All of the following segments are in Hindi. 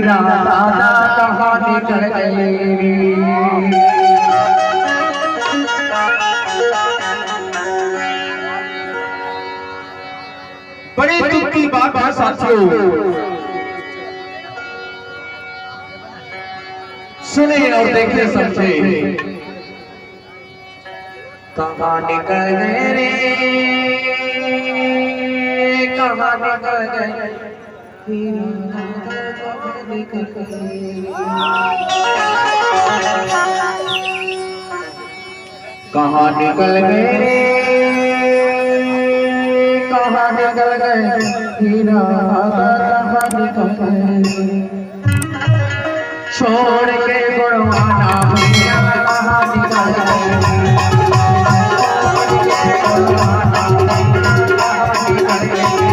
हीरा दादा कहाँ निकल गए। बड़े दुख की बात है साथियों, सुने और देखे समझे। कहाँ निकल गए रे, कहाँ निकल गए, कहाँ निकल गए रे, कहाँ निकल गए हीरा कहाँ निकल गए। छोड़ के गुणवाना भैया कहाँ निकल गए, छोड़ के गुणवाना कहाँ निकल गए।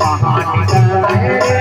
कहाँ निकल गए